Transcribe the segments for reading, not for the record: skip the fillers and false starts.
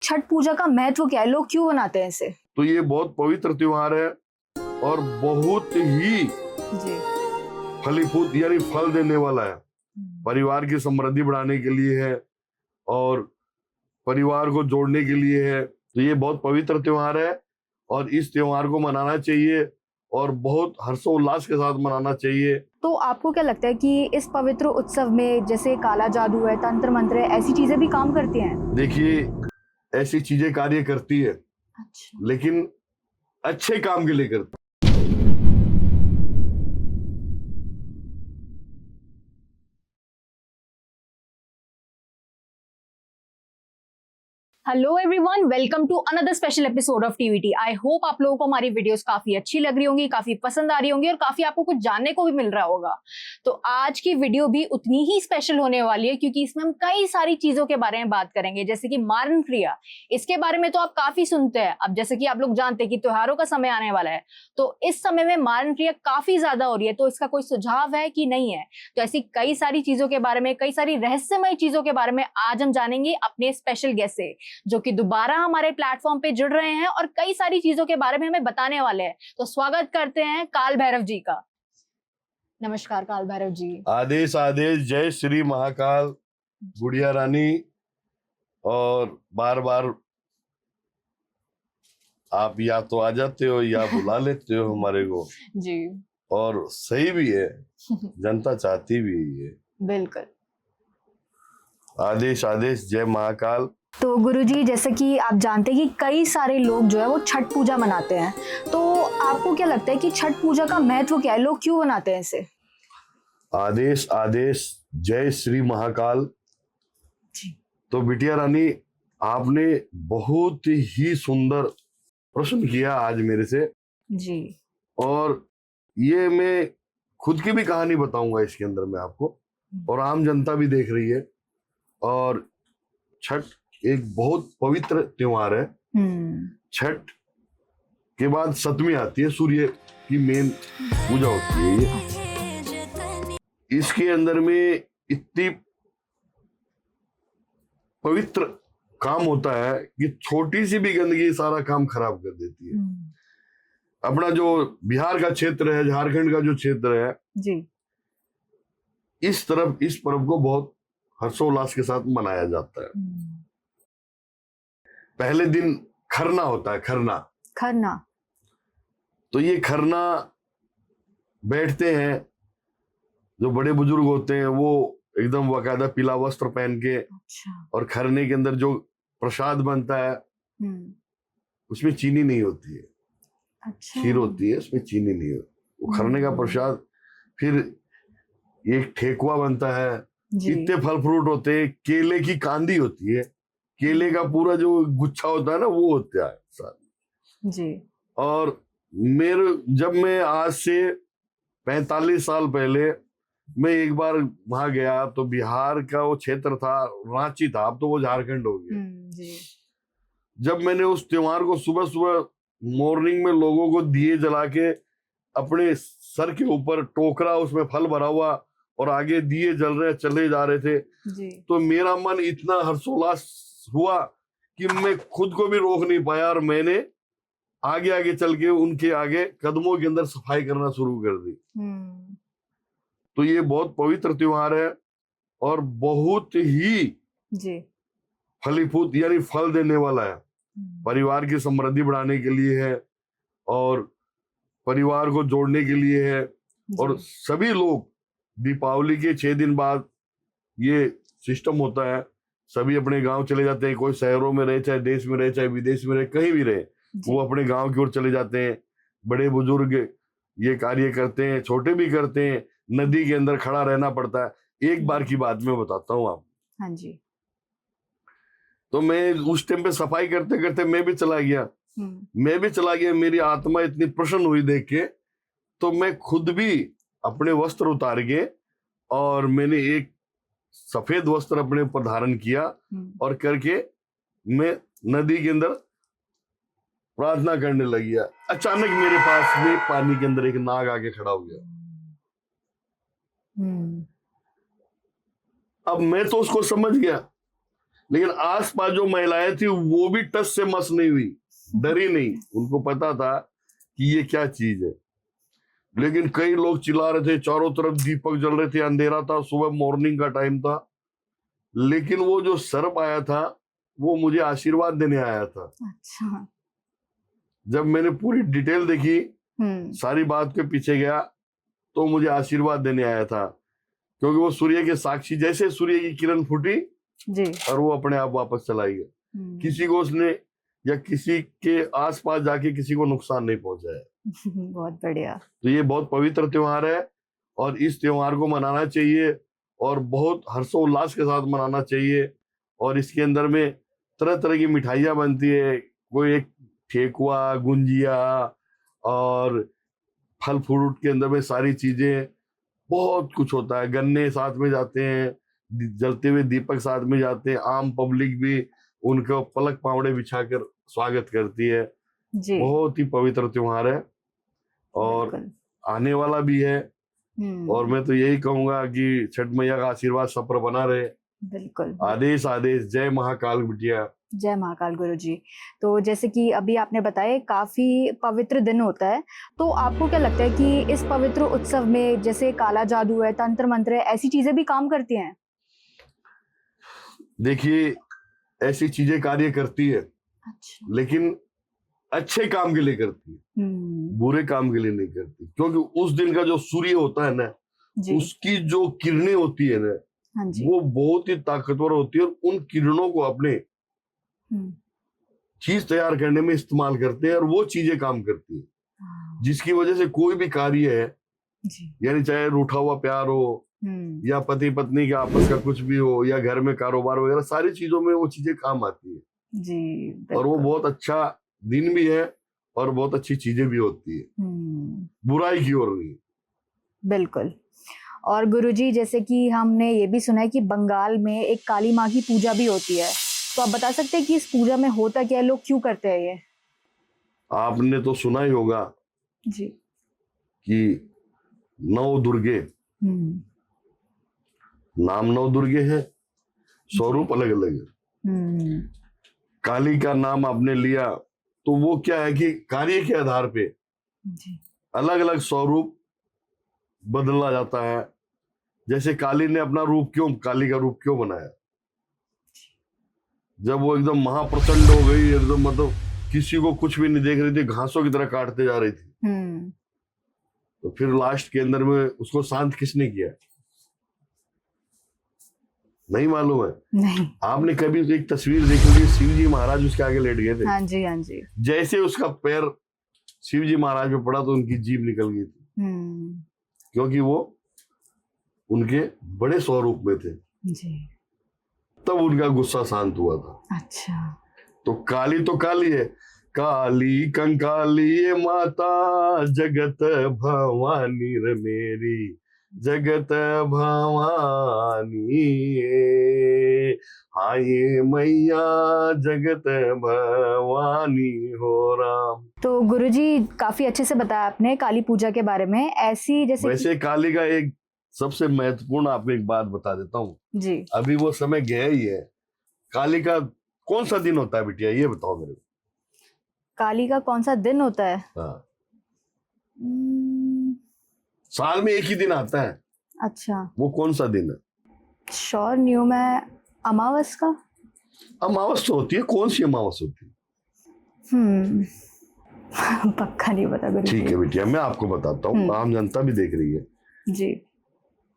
छठ पूजा का महत्व क्या है, लोग क्यों बनाते हैं इसे? तो ये बहुत पवित्र त्योहार है और बहुत ही जी। फलीभूत यानी फल देने वाला है। परिवार की समृद्धि बढ़ाने के लिए है और परिवार को जोड़ने के लिए है। तो ये बहुत पवित्र त्योहार है और इस त्योहार को मनाना चाहिए और बहुत हर्षोल्लास के साथ मनाना चाहिए। तो आपको क्या लगता है कि इस पवित्र उत्सव में जैसे काला जादू है, तंत्र मंत्र है, ऐसी चीजें भी काम करती हैं? देखिए, ऐसी चीजें कार्य करती है, अच्छा। लेकिन अच्छे काम के लिए करती है। Hello everyone, welcome to another special episode of TVT. I hope आप लोगों को हमारी वीडियोस काफी अच्छी लग रही होंगी, काफी पसंद आ रही होंगी और काफी आपको कुछ जानने को भी मिल रहा होगा। तो आज की वीडियो भी उतनी ही स्पेशल होने वाली है क्योंकि इसमें हम कई सारी चीजों के बारे में बात करेंगे, जैसे कि मारण क्रिया। इसके बारे में तो आप काफी सुनते हैं। अब जैसे कि आप लोग जानते हैं कि त्योहारों का समय आने वाला है, तो इस समय में मारण क्रिया काफी ज्यादा हो रही है। तो इसका कोई सुझाव है कि नहीं है? तो ऐसी कई सारी चीजों के बारे में, कई सारी रहस्यमय चीजों के बारे में आज हम जानेंगे अपने स्पेशल गेस्ट से, जो कि दोबारा हमारे प्लेटफॉर्म पे जुड़ रहे हैं और कई सारी चीजों के बारे में हमें बताने वाले हैं। तो स्वागत करते हैं काल भैरव जी का। नमस्कार काल भैरव जी। आदेश आदेश, जय श्री महाकाल गुड़िया रानी। और बार बार आप या तो आ जाते हो या बुला लेते हो हमारे को जी। और सही भी है, जनता चाहती भी है। बिल्कुल। आदेश आदेश, जय महाकाल। तो गुरुजी, जैसे कि आप जानते हैं कि कई सारे लोग जो है वो छठ पूजा मनाते हैं, तो आपको क्या लगता है कि छठ पूजा का महत्व क्या है, लोग क्यों मनाते हैं इसे? आदेश आदेश, जय श्री महाकाल जी। तो बिटिया रानी, आपने बहुत ही सुंदर प्रश्न किया आज मेरे से। जी। और ये मैं खुद की भी कहानी बताऊंगा इसके अंदर में आपको, और आम जनता भी देख रही है। और छठ एक बहुत पवित्र त्योहार है। छठ के बाद सप्तमी आती है, सूर्य की मेन पूजा होती है ये। इसके अंदर में इतनी पवित्र काम होता है कि छोटी सी भी गंदगी सारा काम खराब कर देती है। अपना जो बिहार का क्षेत्र है, झारखंड का जो क्षेत्र है जी, इस तरफ इस पर्व को बहुत हर्षोल्लास के साथ मनाया जाता है। पहले दिन खरना होता है, खरना। खरना। तो ये खरना बैठते हैं, जो बड़े बुजुर्ग होते हैं वो एकदम बाकायदा पीला वस्त्र पहन के। अच्छा। और खरने के अंदर जो प्रसाद बनता है उसमें चीनी नहीं होती है। अच्छा। खीर होती है, उसमें चीनी नहीं होती। वो खरने का प्रसाद। फिर एक ठेकुआ बनता है। इतने फल फ्रूट होते हैं, केले की कांदी होती है, केले का पूरा जो गुच्छा होता है ना वो होता है साथ जी। और जब मैं आज से 45 साल पहले मैं एक बार वहां गया, तो बिहार का वो क्षेत्र था, रांची था, अब तो वो झारखंड हो गया। जी। जब मैंने उस त्योहार को सुबह सुबह मॉर्निंग में लोगों को दिए जला के अपने सर के ऊपर टोकरा उसमें फल भरा हुआ और आगे दिए जल रहे चले जा रहे थे जी। तो मेरा मन इतना हर्षोल्लास हुआ कि मैं खुद को भी रोक नहीं पाया और मैंने आगे आगे चल के उनके आगे कदमों के अंदर सफाई करना शुरू कर दी। तो ये बहुत पवित्र त्योहार है और बहुत ही जी। फलीभूत यानी फल देने वाला है। परिवार की समृद्धि बढ़ाने के लिए है और परिवार को जोड़ने के लिए है। और सभी लोग दीपावली के 6 दिन बाद ये सिस्टम होता है, सभी अपने गांव चले जाते हैं। कोई शहरों में रहे, चाहे देश में रहे, चाहे विदेश में रहे, कहीं भी रहे, वो अपने गांव की ओर चले जाते हैं। बड़े बुजुर्ग ये कार्य करते हैं, छोटे भी करते हैं। नदी के अंदर खड़ा रहना पड़ता है। एक बार की बात मैं बताता हूँ आप। हाँ जी। तो मैं उस टाइम पे सफाई करते करते मैं भी चला गया। मेरी आत्मा इतनी प्रसन्न हुई देख के, तो मैं खुद भी अपने वस्त्र उतार के और मैंने एक सफेद वस्त्र अपने ऊपर धारण किया और करके मैं नदी के अंदर प्रार्थना करने लग गया। अचानक मेरे पास में पानी के अंदर एक नाग आके खड़ा हो गया। अब मैं तो उसको समझ गया लेकिन आसपास जो महिलाएं थी वो भी टस से मस नहीं हुई, डरी नहीं, उनको पता था कि ये क्या चीज है। लेकिन कई लोग चिल्ला रहे थे, चारों तरफ दीपक जल रहे थे, अंधेरा था, सुबह मॉर्निंग का टाइम था, लेकिन वो जो सर्प आया था वो मुझे आशीर्वाद देने आया था। अच्छा। जब मैंने पूरी डिटेल देखी, सारी बात के पीछे गया, तो मुझे आशीर्वाद देने आया था, क्योंकि वो सूर्य के साक्षी, जैसे सूर्य की किरण फूटी जी, और वो अपने आप वापस चला गया। किसी को उसने या किसी के आसपास जाके किसी को नुकसान नहीं पहुंचाया। बहुत बढ़िया। तो ये बहुत पवित्र त्योहार है और इस त्योहार को मनाना चाहिए और बहुत हर्षोल्लास के साथ मनाना चाहिए। और इसके अंदर में तरह तरह की मिठाइयाँ बनती है, कोई एक ठेकुआ, गुंजिया और फल फ्रूट के अंदर में सारी चीजें, बहुत कुछ होता है। गन्ने साथ में जाते हैं, जलते हुए दीपक साथ में जाते हैं, आम पब्लिक भी उनका पलक पावड़े बिछाकर स्वागत करती है। जी, बहुत ही पवित्र त्योहार है और आने वाला भी है। और मैं तो यही कहूंगा कि छठ मैया का आशीर्वाद सब पर बना रहे। बिल्कुल। आदेश आदेश, जय महाकाल बिटिया। जय महाकाल गुरुजी। तो जैसे कि अभी आपने बताया काफी पवित्र दिन होता है, तो आपको क्या लगता है कि इस पवित्र उत्सव में जैसे काला जादू है, तंत्र मंत्र है, ऐसी चीजें भी काम करती हैं? देखिए, ऐसी चीजें कार्य करती है, अच्छा। लेकिन अच्छे काम के लिए करती है, बुरे काम के लिए नहीं करती। क्योंकि उस दिन का जो सूर्य होता है ना, उसकी जो किरणें होती है ना, हाँ जी, वो बहुत ही ताकतवर होती है और उन किरणों को अपने चीज तैयार करने में इस्तेमाल करते हैं और वो चीजें काम करती है, जिसकी वजह से कोई भी कार्य है, यानी चाहे रूठा हुआ प्यार हो या पति पत्नी के आपस का कुछ भी हो या घर में कारोबार वगैरह, सारी चीजों में वो चीजें काम आती है जी। और वो बहुत अच्छा दिन भी है और बहुत अच्छी चीजें भी होती है, बुराई की ओर नहीं। बिल्कुल। और गुरुजी, जैसे कि हमने ये भी सुना है कि बंगाल में एक काली माँ की पूजा भी होती है, तो आप बता सकते हैं कि इस पूजा में होता क्या है, लोग क्यों करते हैं ये? आपने तो सुना ही होगा जी कि 9 दुर्गे, नाम 9 दुर्गे है, स्वरूप अलग अलग है। काली का नाम आपने लिया तो वो क्या है कि कार्य के आधार पे अलग अलग स्वरूप बदला जाता है। जैसे काली ने अपना रूप क्यों, काली का रूप क्यों बनाया? जब वो एकदम महाप्रचंड हो गई, एकदम मतलब किसी को कुछ भी नहीं देख रही थी, घासों की तरह काटते जा रही थी, तो फिर लास्ट के अंदर में उसको शांत किसने किया? नहीं मालूम है? नहीं। आपने कभी एक तस्वीर देखी होगी, शिव जी महाराज उसके आगे लेट गए थे। हाँ जी, हाँ जी। जैसे उसका पैर शिव जी महाराज पे पड़ा तो उनकी जीभ निकल गई थी, क्योंकि वो उनके बड़े स्वरूप में थे जी। तब उनका गुस्सा शांत हुआ था। अच्छा। तो काली है, काली कंकाली ये माता, जगत भवानी रे मेरी, जगत भवानी हाय मैया, जगत भवानी हो राम। तो गुरुजी, काफी अच्छे से बताया आपने काली पूजा के बारे में। ऐसी जैसे वैसे काली का एक सबसे महत्वपूर्ण आपको एक बात बता देता हूँ जी। अभी वो समय गया ही है। काली का कौन सा दिन होता है बिटिया, ये बताओ मेरे को। काली का कौन सा दिन होता है? हाँ, साल में एक ही दिन आता है। अच्छा, वो कौन सा दिन है? श्योर नहीं हूँ मैं। अमावस का? अमावस तो होती है, कौन सी अमावस होती है? पक्का नहीं पता गुरुजी। ठीक है बिटिया, मैं आपको बताता हूँ, आम जनता भी देख रही है जी।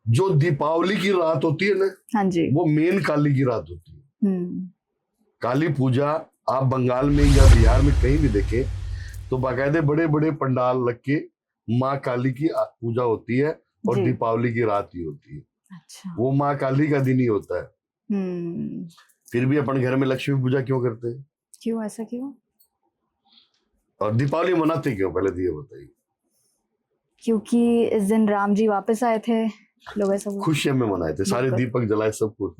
जो दीपावली की रात होती है ना, हाँ जी, वो मेन काली की रात होती है। काली पूजा आप बंगाल में या बिहार में कहीं भी देखें तो बाकायदे बड़े बड़े पंडाल लग के माँ काली की पूजा होती है और दीपावली की रात ही होती है। अच्छा। वो माँ काली का दिन ही होता है। फिर भी अपन घर में लक्ष्मी पूजा क्यों करते हैं? क्यों, ऐसा क्यों? और दीपावली मनाते क्यों, पहले तो ये बताइए। क्योंकि इस दिन राम जी वापस आए थे, लोग ऐसा खुशियों में मनाए थे, सारे दीपक जलाए, सब कुछ।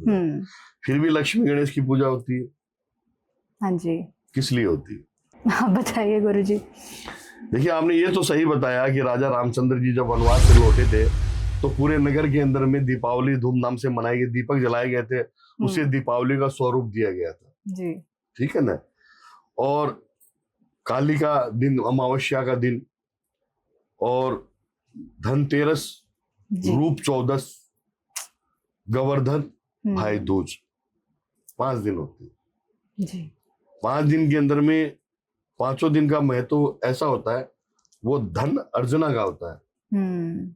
फिर भी लक्ष्मी गणेश की पूजा होती है। हाँ जी। किस लिए होती है? आप बताइए गुरुजी। देखिए, आपने ये तो सही बताया कि राजा रामचंद्र जी जब वनवास से लौटे थे तो पूरे नगर के अंदर में दीपावली धूमधाम से मनाई गई, दीपक जलाए गए थे, उसे दीपावली का स्वरूप दिया गया था जी। ठीक है ना। और काली का दिन, अमावस्या का दिन, और धनतेरस, जी। रूप चौदस, गोवर्धन, भाई दूज, 5 दिन होते हैं। जी। 5 दिन के अंदर में 5 दिन का महत्व ऐसा होता है, वो धन अर्जना का होता है।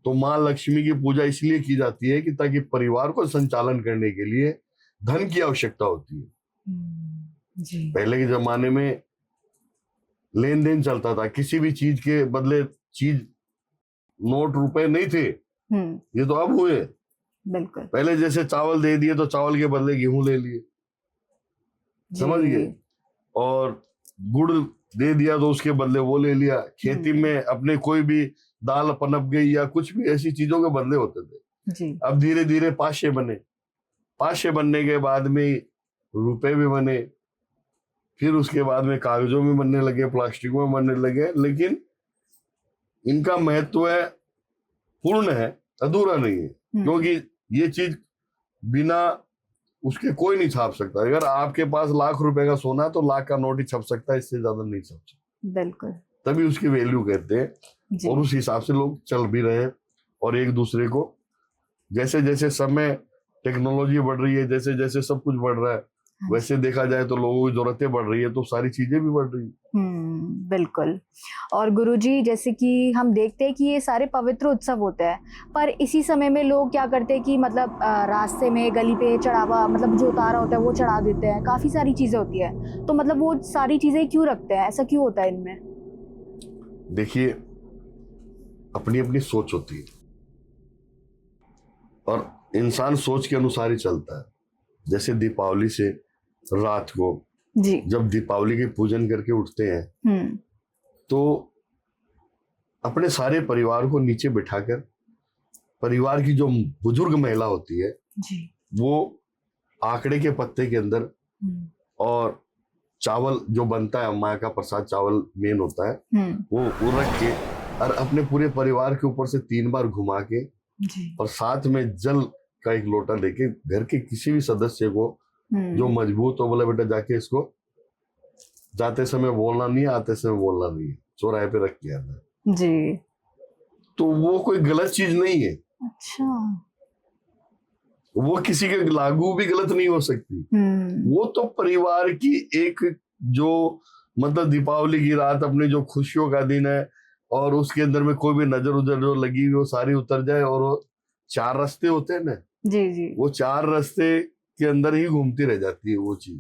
तो माँ लक्ष्मी की पूजा इसलिए की जाती है कि ताकि परिवार को संचालन करने के लिए धन की आवश्यकता होती है। जी। पहले के जमाने में लेन देन चलता था, किसी भी चीज के बदले चीज, नोट रुपए नहीं थे, ये तो अब हुए। बिल्कुल। पहले जैसे चावल दे दिए तो चावल के बदले गेहूं ले लिए, समझ गए, और गुड़ दे दिया तो उसके बदले वो ले लिया। खेती में अपने कोई भी दाल पनप गई या कुछ भी ऐसी चीजों के बदले होते थे। जी। अब धीरे धीरे पाशे बने, पाशे बनने के बाद में रुपए भी बने, फिर उसके बाद में कागजों में बनने लगे, प्लास्टिक में बनने लगे, लेकिन इनका महत्व है पूर्ण है, अधूरा नहीं है, क्योंकि ये चीज बिना उसके कोई नहीं छाप सकता। अगर आपके पास लाख रुपए का सोना है तो लाख का नोट ही छप सकता है, इससे ज्यादा नहीं छप सकता। बिल्कुल। तभी उसकी वैल्यू कहते हैं, और उस हिसाब से लोग चल भी रहे हैं। और एक दूसरे को, जैसे जैसे समय, टेक्नोलॉजी बढ़ रही है, जैसे जैसे सब कुछ बढ़ रहा है, वैसे देखा जाए तो लोगों की जरूरतें बढ़ रही है, तो सारी चीजें भी बढ़ रही है। बिल्कुल। और गुरुजी, जैसे कि हम देखते हैं कि ये सारे पवित्र उत्सव होते हैं, पर इसी समय में लोग क्या करते हैं कि मतलब रास्ते में गली पे चढ़ावा, मतलब जो उतारा होता है वो चढ़ा देते हैं, काफी सारी चीजें होती है, तो मतलब वो सारी चीजें क्यों रखते हैं, ऐसा क्यों होता है इनमें? देखिए, अपनी अपनी सोच होती है, और इंसान सोच के अनुसार ही चलता है। जैसे दीपावली से रात को जी। जब दीपावली के पूजन करके उठते हैं, तो अपने सारे परिवार को नीचे बिठाकर, परिवार की जो बुजुर्ग महिला होती है जी, वो आंकड़े के पत्ते के अंदर, और चावल जो बनता है, माँ का प्रसाद चावल मेन होता है, वो रख के, और अपने पूरे परिवार के ऊपर से 3 बार घुमा के, और साथ में जल का एक लोटा लेके घर के किसी भी सदस्य को जो मजबूत हो, बोले बेटा जाके इसको जाते समय बोलना नहीं है, आते समय बोलना नहीं है, चौराहे पे रख के आना जी। तो वो कोई गलत चीज नहीं है। अच्छा। वो किसी के लागू भी गलत नहीं हो सकती। वो तो परिवार की एक, जो मतलब दीपावली की रात अपने जो खुशियों का दिन है, और उसके अंदर में कोई भी नजर उजर जो लगी हुई वो सारी उतर जाए, और वो 4 रास्ते होते हैं ना, जी जी, वो 4 रास्ते के अंदर ही घूमती रह जाती है वो चीज,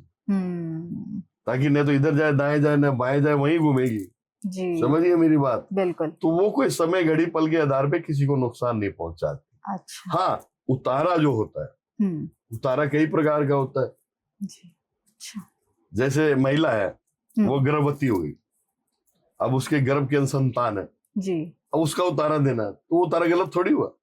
ताकि न तो इधर जाए दाएं जाए, न बाएं जाए, वहीं घूमेगी। जी, समझिए मेरी बात। बिल्कुल। तो वो कोई समय घड़ी पल के आधार पे किसी को नुकसान नहीं पहुंचाती। अच्छा। हाँ, उतारा जो होता है, उतारा कई प्रकार का होता है। जी। अच्छा। जैसे महिला है, वो गर्भवती हो गई, अब उसके गर्भ के अंदर संतान है जी, अब उसका उतारा देना, तो वो उतारा गलत थोड़ी हुआ।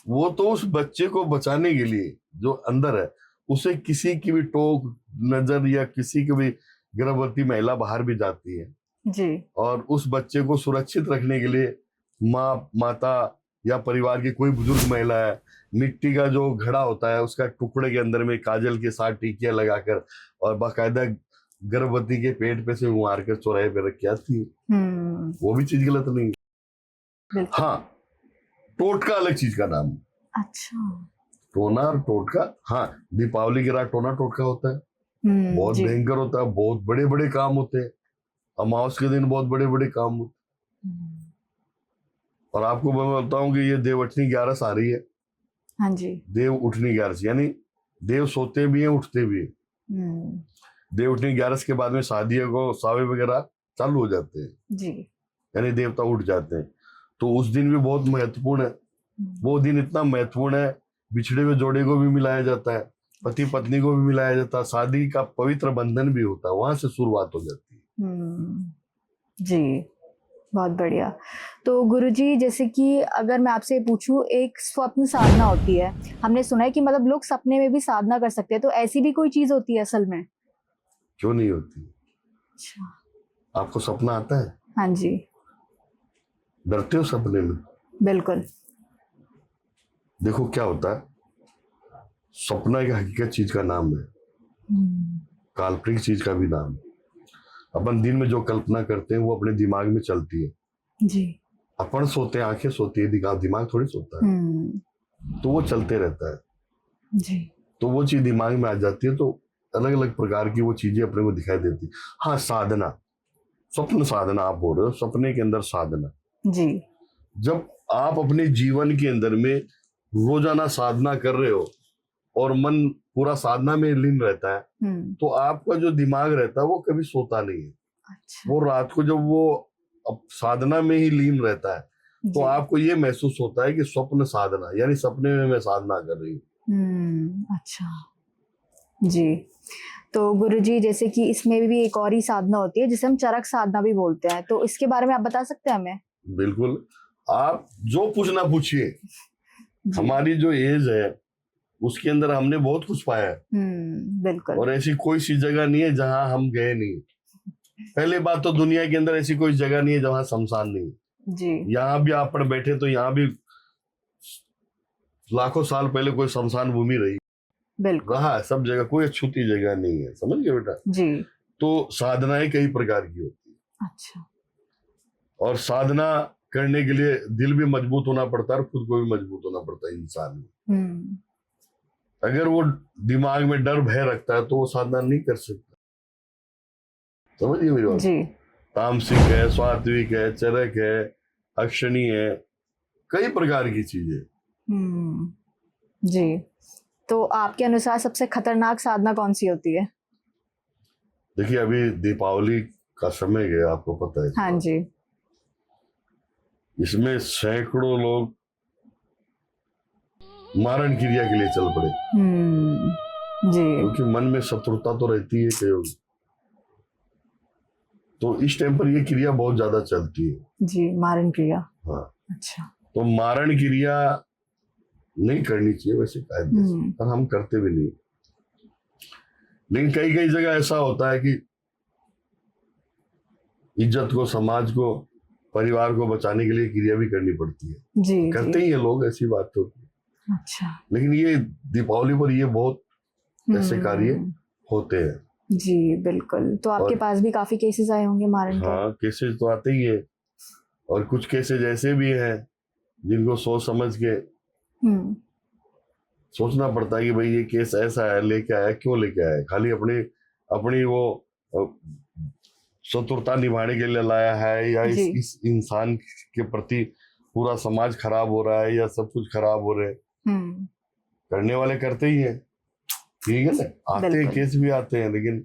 वो तो उस बच्चे को बचाने के लिए जो अंदर है, उसे किसी की भी टोक नजर या किसी की भी, गर्भवती महिला बाहर भी जाती है जी, और उस बच्चे को सुरक्षित रखने के लिए माँ, माता या परिवार की कोई बुजुर्ग महिला है, मिट्टी का जो घड़ा होता है उसका टुकड़े के अंदर में काजल के साथ टिकिया लगाकर, और बाकायदा गर्भवती के पेट पे से मार कर चौराहे पे रख के आती है। वो भी चीज गलत नहीं है। हाँ, टोटका अलग चीज का नाम है। अच्छा। टोना और टोटका, हाँ, दीपावली की रात टोना टोटका होता है, बहुत भयंकर होता है, बहुत बड़े बड़े काम होते हैं। अमावस के दिन बहुत बड़े बड़े काम होते हैं। और आपको मैं बताऊं कि ये देवउठनी 11 आ रही है। हाँ जी। देव उठनी 11, यानी देव सोते भी हैं, उठते भी हैं। देव उठनी 11 के बाद में शादियों को सावे वगैरह चालू हो जाते हैं जी, यानी देवता उठ जाते हैं। तो उस दिन भी बहुत महत्वपूर्ण है। वो दिन इतना महत्वपूर्ण है, बिछड़े हुए जोड़े को भी मिलाया जाता है, पति पत्नी को भी मिलाया जाता है, शादी का पवित्र बंधन भी होता है, वहां से शुरुआत हो जाती है। जी, बहुत बढ़िया। तो गुरुजी, जैसे कि अगर मैं आपसे पूछूं, एक स्वप्न साधना होती है, हमने सुना है कि मतलब लोग सपने में भी साधना कर सकते हैं, तो ऐसी भी कोई चीज होती है असल में? क्यों नहीं होती? अच्छा। आपको सपना आता है? हाँ जी। डरते हो सपने में? बिल्कुल। देखो क्या होता है, सपना एक हकीकत चीज का नाम है, काल्पनिक चीज का भी नाम है। अपन दिन में जो कल्पना करते हैं वो अपने दिमाग में चलती है। जी। अपन सोते हैं, आंखें सोती है, दिमाग थोड़ी सोता है। तो वो चलते रहता है। जी। तो वो चीज दिमाग में आ जाती है, तो अलग अलग प्रकार की वो चीजें अपने को दिखाई देती है। हाँ, साधना, स्वप्न साधना आप बोल रहे हो, सपने के अंदर साधना। जी। जब आप अपने जीवन के अंदर में रोजाना साधना कर रहे हो और मन पूरा साधना में लीन रहता है, तो आपका जो दिमाग रहता है वो कभी सोता नहीं है। अच्छा। वो रात को जब वो अब साधना में ही लीन रहता है, तो आपको ये महसूस होता है कि स्वप्न साधना, यानी सपने में मैं साधना कर रही हूँ। अच्छा। जी। तो गुरुजी, जैसे कि इसमें भी एक और ही साधना होती है जिसे हम चरक साधना भी बोलते हैं, तो इसके बारे में आप बता सकते हैं हमें? बिल्कुल, आप जो पूछना पूछिए। हमारी जो एज है उसके अंदर हमने बहुत कुछ पाया है। बिल्कुल। और ऐसी कोई सी जगह नहीं है जहां हम गए नहीं। पहले बात तो दुनिया के अंदर ऐसी कोई जगह नहीं है जहां शमशान नहीं। जी। यहाँ भी आप पर बैठे तो यहाँ भी लाखों साल पहले कोई शमशान भूमि रही, बिल्कुल रहा है सब जगह, कोई अछूती जगह नहीं है। समझ गए बेटा? जी। तो साधनाएं कई प्रकार की होती है। अच्छा। और साधना करने के लिए दिल भी मजबूत होना पड़ता है और खुद को भी मजबूत होना पड़ता है इंसान में। अगर वो दिमाग में डर भय रखता है तो वो साधना नहीं कर सकता। समझिए मेरी बात? जी। तामसिक है, सात्विक है, चरक है, अक्षणी है, कई प्रकार की चीजें। जी। तो आपके अनुसार सबसे खतरनाक साधना कौन सी होती है? देखिए, अभी दीपावली का समय गया, आपको पता है। हाँ जी। इसमें सैकड़ों लोग मारण क्रिया के लिए चल पड़े। जी। क्योंकि मन में शत्रुता तो रहती है कई, तो इस टाइम पर ये क्रिया बहुत ज्यादा चलती है। जी, मारण क्रिया। हाँ। अच्छा। तो मारण क्रिया नहीं करनी चाहिए वैसे कायदे से, पर हम करते भी नहीं। लेकिन कई कई जगह ऐसा होता है कि इज्जत को, समाज को, परिवार को बचाने के लिए क्रिया भी करनी पड़ती है। जी। करते ही है लोग, ऐसी बात तो। अच्छा। लेकिन ये दीपावली पर ये बहुत ऐसे कार्य होते हैं। जी बिल्कुल। तो आपके पास भी काफी केसेस आए होंगे मारण के? हाँ, केसेस तो आते ही है। और कुछ केसेस ऐसे भी हैं जिनको सोच समझ के सोचना पड़ता है कि भाई ये केस ऐसा है, लेके आया, क्यों लेके आया? खाली अपनी अपनी वो शत्रुता निभाने के लिए लाया है, या इस इंसान के प्रति पूरा समाज खराब हो रहा है, या सब कुछ खराब हो रहे हैं? करने वाले करते ही है, ठीक है ना? आते हैं, केस भी आते हैं, लेकिन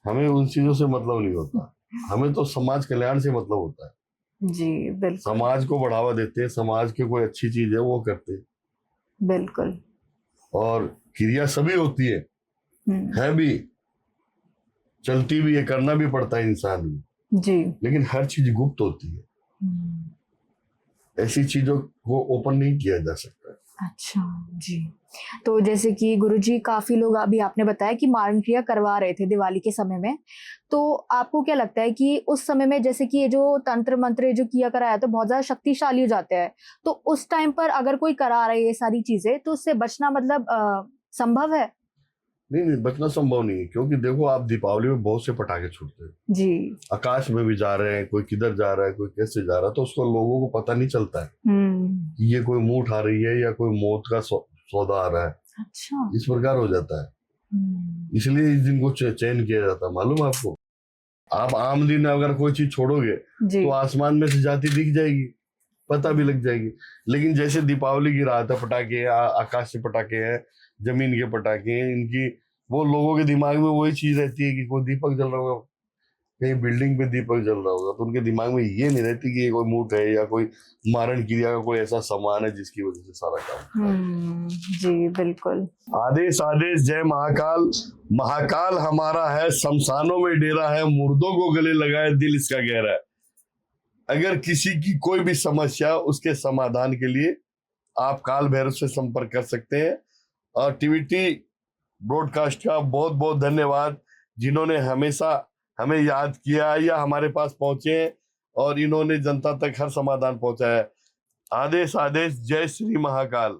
हमें उन चीजों से मतलब नहीं होता। हमें तो समाज कल्याण से मतलब होता है। जी बिल्कुल। समाज को बढ़ावा देते हैं, समाज की कोई अच्छी चीज है वो करते हैं। बिल्कुल। और क्रिया सभी होती है भी, चलती भी है, करना भी पड़ता है इंसान भी। जी। लेकिन हर चीज गुप्त होती है। ऐसी चीजों को ओपन नहीं किया जा सकता। अच्छा जी। तो जैसे कि गुरुजी, काफी लोग, अभी आपने बताया कि मारण क्रिया करवा रहे थे दिवाली के समय में, तो आपको क्या लगता है कि उस समय में जैसे कि ये जो तंत्र मंत्र जो किया कराया तो बहुत ज्यादा शक्तिशाली हो जाते हैं, तो उस टाइम पर अगर कोई करा रहा है ये सारी चीजें, तो उससे बचना मतलब संभव है? नहीं, बचना संभव नहीं है। क्योंकि देखो, आप दीपावली में बहुत से पटाखे छूटते हैं जी, आकाश में भी जा रहे हैं, कोई किधर जा रहा है, कोई कैसे जा रहा है, तो उसको लोगों को पता नहीं चलता है कि ये कोई मुंह उठा रही है या कोई मौत का सौदा आ रहा है। अच्छा। इस प्रकार हो जाता है। इसलिए इस दिन को चयन किया जाता है। मालूम है आपको? आप आम दिन अगर कोई चीज छोड़ोगे तो आसमान में से जाती दिख जाएगी, पता भी लग जाएगी। लेकिन जैसे दीपावली की रात है, पटाखे आकाश से पटाखे हैं, जमीन के पटाखे हैं, इनकी वो लोगों के दिमाग में वही चीज रहती है कि कोई दीपक जल रहा होगा, कहीं बिल्डिंग पे दीपक जल रहा होगा, तो उनके दिमाग में ये नहीं रहती कि ये कोई मूर्त है या कोई मारण क्रिया का कोई ऐसा सामान है जिसकी वजह से सारा काम। जी बिल्कुल। आदेश आदेश, जय महाकाल। महाकाल हमारा है, शमशानों में डेरा है, मुर्दों को गले लगाए, दिल इसका गहरा है। अगर किसी की कोई भी समस्या, उसके समाधान के लिए आप काल भैरव से संपर्क कर सकते हैं। और टीवीटी ब्रॉडकास्ट का बहुत बहुत धन्यवाद, जिन्होंने हमेशा हमें याद किया या हमारे पास पहुंचे और इन्होंने जनता तक हर समाधान पहुंचाया। आदेश आदेश, जय श्री महाकाल।